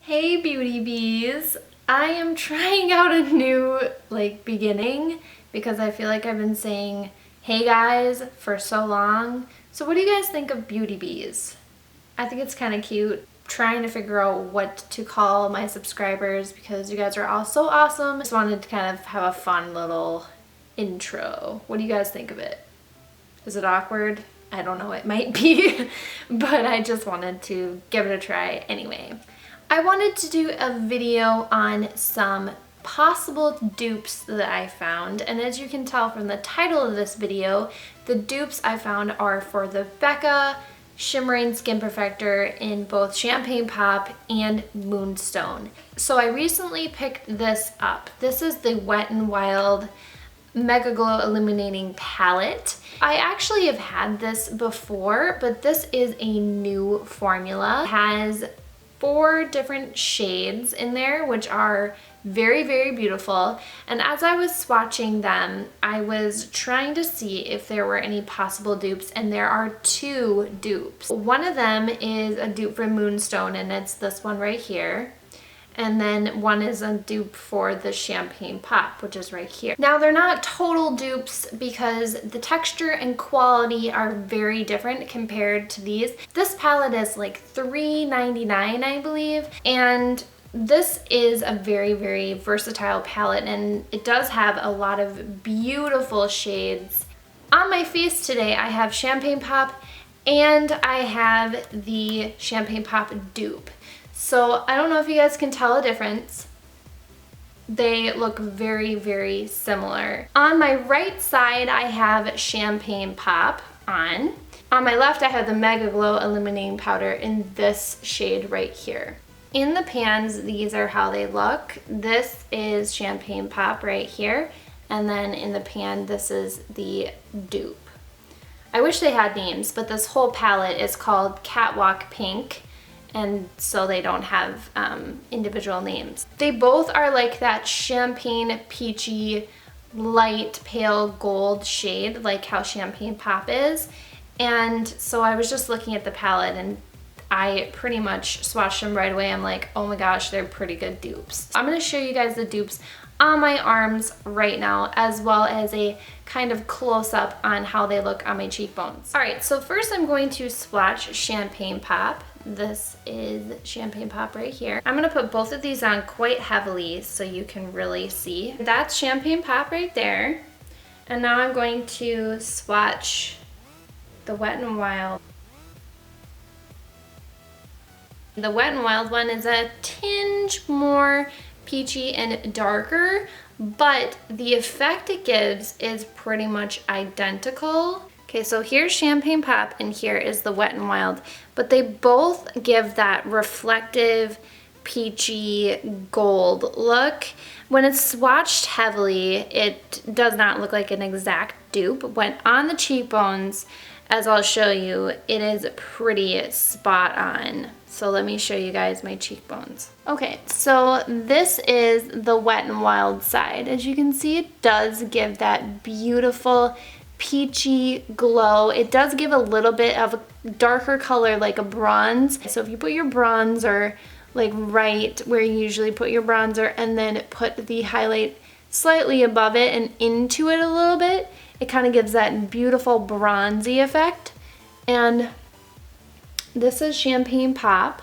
Hey beauty bees! I am trying out a new beginning because I feel like I've been saying hey guys for so long. So what do you guys think of beauty bees? I think it's kind of cute. Trying to figure out what to call my subscribers because you guys are all so awesome. Just wanted to kind of have a fun little intro. What do you guys think of it? Is it awkward? I don't know, it might be, but I just wanted to give it a try anyway. I wanted to do a video on some possible dupes that I found, and as you can tell from the title of this video, the dupes I found are for the Becca Shimmering Skin Perfector in both Champagne Pop and Moonstone. So I recently picked this up. This is the Wet n Wild Mega Glow Illuminating Palette. I actually have had this before, but this is a new formula. It has 4 different shades in there, which are very, very beautiful. And as I was swatching them, I was trying to see if there were any possible dupes, and there are 2 dupes. One of them is a dupe for Moonstone, and it's this one right here. And then one is a dupe for the Champagne Pop, which is right here. Now they're not total dupes because the texture and quality are very different compared to these. This palette is like $3.99, I believe. And this is a very, very versatile palette, and it does have a lot of beautiful shades. On my face today, I have Champagne Pop and I have the Champagne Pop dupe. So I don't know if you guys can tell a difference. They look very, very similar. On my right side, I have Champagne Pop on. On my left, I have the Mega Glow Illuminating Powder in this shade right here. In the pans, these are how they look. This is Champagne Pop right here. And then in the pan, this is the dupe. I wish they had names, but this whole palette is called Catwalk Pink, and so they don't have individual names. They both are like that champagne peachy light pale gold shade, like how Champagne Pop is. And so I was just looking at the palette and I pretty much swatched them right away. I'm like, oh my gosh, they're pretty good dupes. I'm gonna show you guys the dupes on my arms right now, as well as a kind of close-up on how they look on my cheekbones. All right, so first I'm going to swatch Champagne Pop. This is Champagne Pop right here. I'm gonna put both of these on quite heavily so you can really see. That's Champagne Pop right there. And now I'm going to swatch the Wet n Wild. The Wet n Wild one is a tinge more peachy and darker, but the effect it gives is pretty much identical. Okay, so here's Champagne Pop and here is the Wet n Wild, but they both give that reflective peachy gold look. When it's swatched heavily, it does not look like an exact dupe. When on the cheekbones, as I'll show you, it is pretty spot on. So let me show you guys my cheekbones. Okay, so this is the Wet n Wild side. As you can see, it does give that beautiful peachy glow. It does give a little bit of a darker color, like a bronze. So if you put your bronzer like right where you usually put your bronzer and then put the highlight slightly above it and into it a little bit, it kind of gives that beautiful bronzy effect. And this is Champagne Pop.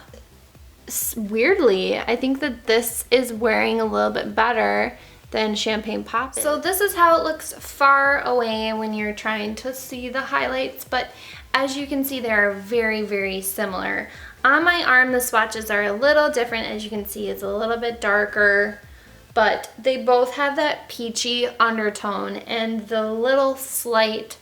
Weirdly, I think that this is wearing a little bit better than Champagne Pop is. So this is how it looks far away when you're trying to see the highlights, but as you can see, they're very, very similar. On my arm, the swatches are a little different. As you can see, it's a little bit darker, but they both have that peachy undertone and the little slight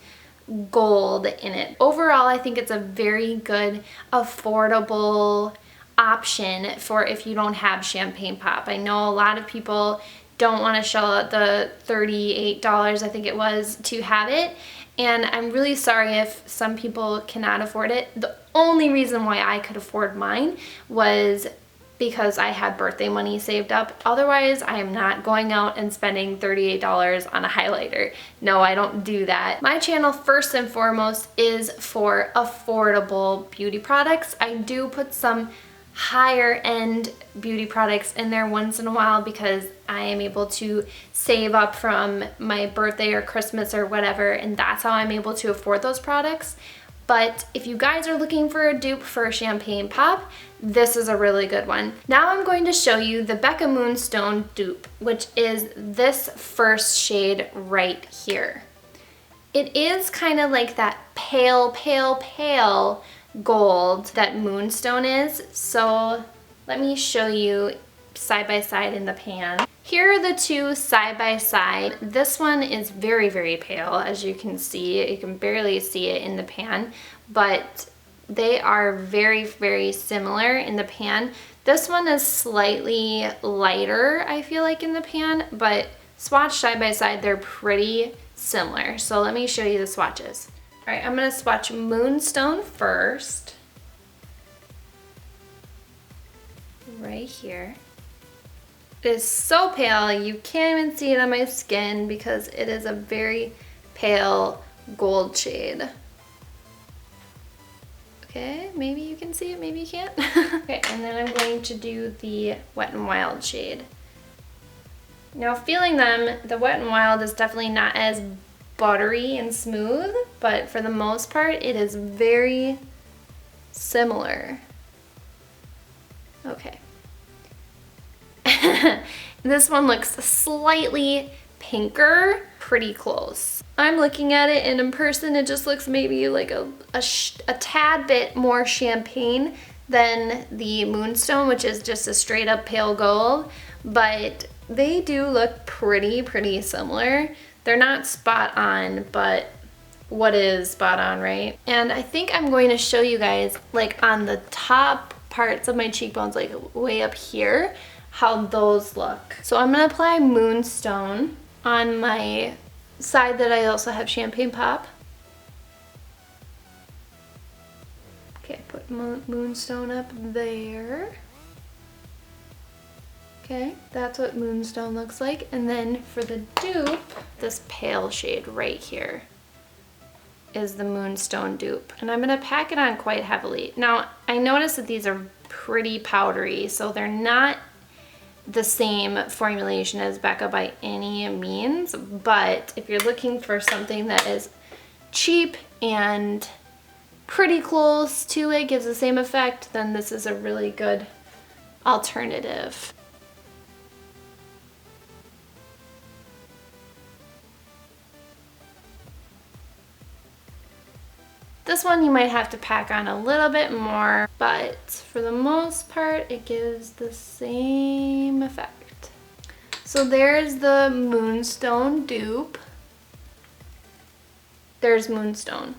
gold in it. Overall, I think it's a very good, affordable option for if you don't have Champagne Pop. I know a lot of people don't want to shell out the $38, I think it was, to have it. And I'm really sorry if some people cannot afford it. The only reason why I could afford mine was because I had birthday money saved up. Otherwise, I am not going out and spending $38 on a highlighter. No, I don't do that. My channel, first and foremost, is for affordable beauty products. I do put some higher end beauty products in there once in a while because I am able to save up from my birthday or Christmas or whatever, and that's how I'm able to afford those products. But if you guys are looking for a dupe for a champagne pop, this is a really good one. Now I'm going to show you the Becca Moonstone dupe, which is this first shade right here. It is kind of like that pale, pale, pale gold that Moonstone is. So let me show you side by side in the pan. Here are the two side by side. This one is very, very pale, as you can see. You can barely see it in the pan, but they are very, very similar in the pan. This one is slightly lighter, I feel like, in the pan, but swatched side by side, they're pretty similar. So let me show you the swatches. All right, I'm gonna swatch Moonstone first. Right here. It is so pale, you can't even see it on my skin because it is a very pale gold shade. Okay, maybe you can see it, maybe you can't. Okay, and then I'm going to do the Wet n Wild shade. Now feeling them, the Wet n Wild is definitely not as buttery and smooth, but for the most part, it is very similar. Okay. This one looks slightly pinker, pretty close. I'm looking at it and in person it just looks maybe like a tad bit more champagne than the Moonstone, which is just a straight up pale gold, but they do look pretty similar. They're not spot on, but what is spot on, right? And I think I'm going to show you guys, like on the top parts of my cheekbones, like way up here, how those look. So I'm gonna apply Moonstone on my side that I also have champagne pop. Okay, put Moonstone up there. Okay, that's what Moonstone looks like. And then for the dupe, this pale shade right here is the Moonstone dupe. And I'm gonna pack it on quite heavily. Now, I noticed that these are pretty powdery, so they're not the same formulation as Becca by any means, but if you're looking for something that is cheap and pretty close to it, gives the same effect, then this is a really good alternative. This one you might have to pack on a little bit more, but for the most part, it gives the same effect. So there's the Moonstone dupe. There's Moonstone.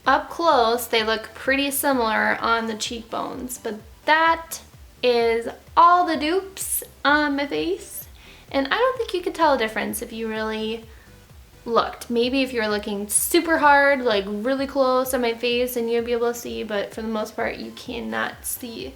Up close, they look pretty similar on the cheekbones, but that is all the dupes on my face. And I don't think you could tell a difference if you really looked. Maybe if you're looking super hard, like really close on my face, and you'll be able to see, but for the most part you cannot see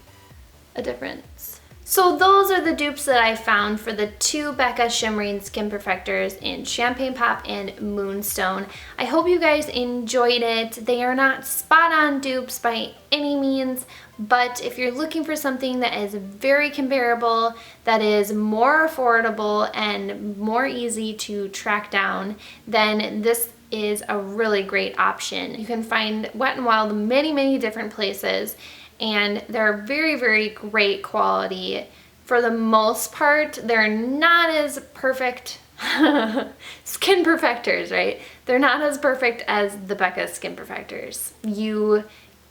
a difference. So those are the dupes that I found for the two Becca Shimmering Skin Perfectors in Champagne Pop and Moonstone. I hope you guys enjoyed it. They are not spot on dupes by any means, but if you're looking for something that is very comparable, that is more affordable and more easy to track down, then this is a really great option. You can find Wet n Wild many different places, and they're very great quality. For the most part, they're not as perfect skin perfectors, right? They're not as perfect as the Becca Skin Perfectors. You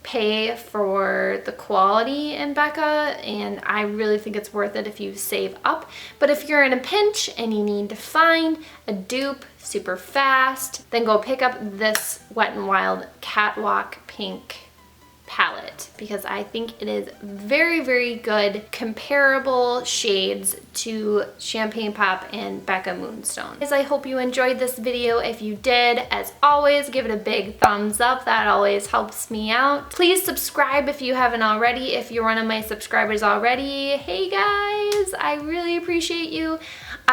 pay for the quality in Becca, and I really think it's worth it if you save up. But if you're in a pinch and you need to find a dupe super fast, then go pick up this Wet n Wild Catwalk Pink palette, because I think it is very good comparable shades to Champagne Pop and Becca Moonstone. I hope you enjoyed this video. If you did, as always, give it a big thumbs up. That always helps me out. Please subscribe if you haven't already. If you're one of my subscribers already, hey guys, I really appreciate you.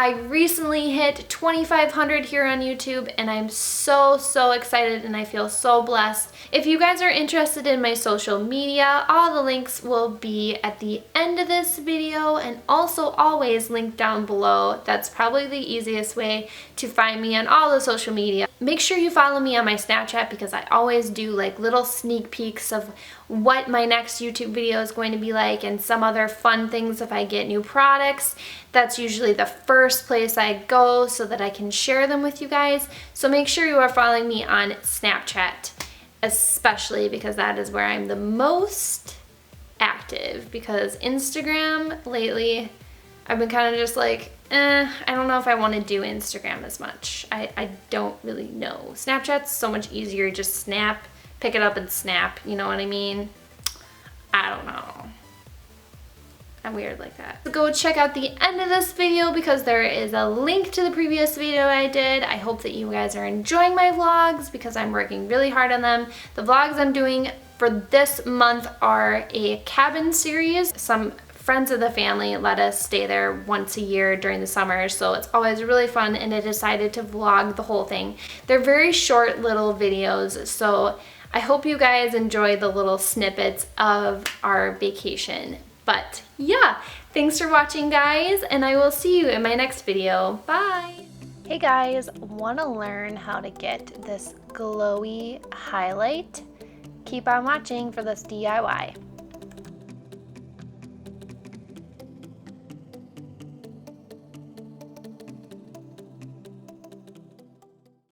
I recently hit 2,500 here on YouTube, and I'm so excited, and I feel so blessed. If you guys are interested in my social media, all the links will be at the end of this video, and also always linked down below. That's probably the easiest way to find me on all the social media. Make sure you follow me on my Snapchat, because I always do like little sneak peeks of what my next YouTube video is going to be like, and some other fun things if I get new products. That's usually the first place I go so that I can share them with you guys. So make sure you are following me on Snapchat, especially because that is where I'm the most active, because Instagram lately, I've been kind of just like, I don't know if I want to do Instagram as much. I don't really know. Snapchat's so much easier. Just snap, pick it up and snap. You know what I mean? I don't know. I'm weird like that. Go check out the end of this video, because there is a link to the previous video I did. I hope that you guys are enjoying my vlogs, because I'm working really hard on them. The vlogs I'm doing for this month are a cabin series. Some friends of the family let us stay there once a year during the summer, so it's always really fun, and I decided to vlog the whole thing. They're very short little videos, so I hope you guys enjoy the little snippets of our vacation. But yeah, thanks for watching, guys, and I will see you in my next video. Bye! Hey guys, want to learn how to get this glowy highlight? Keep on watching for this DIY.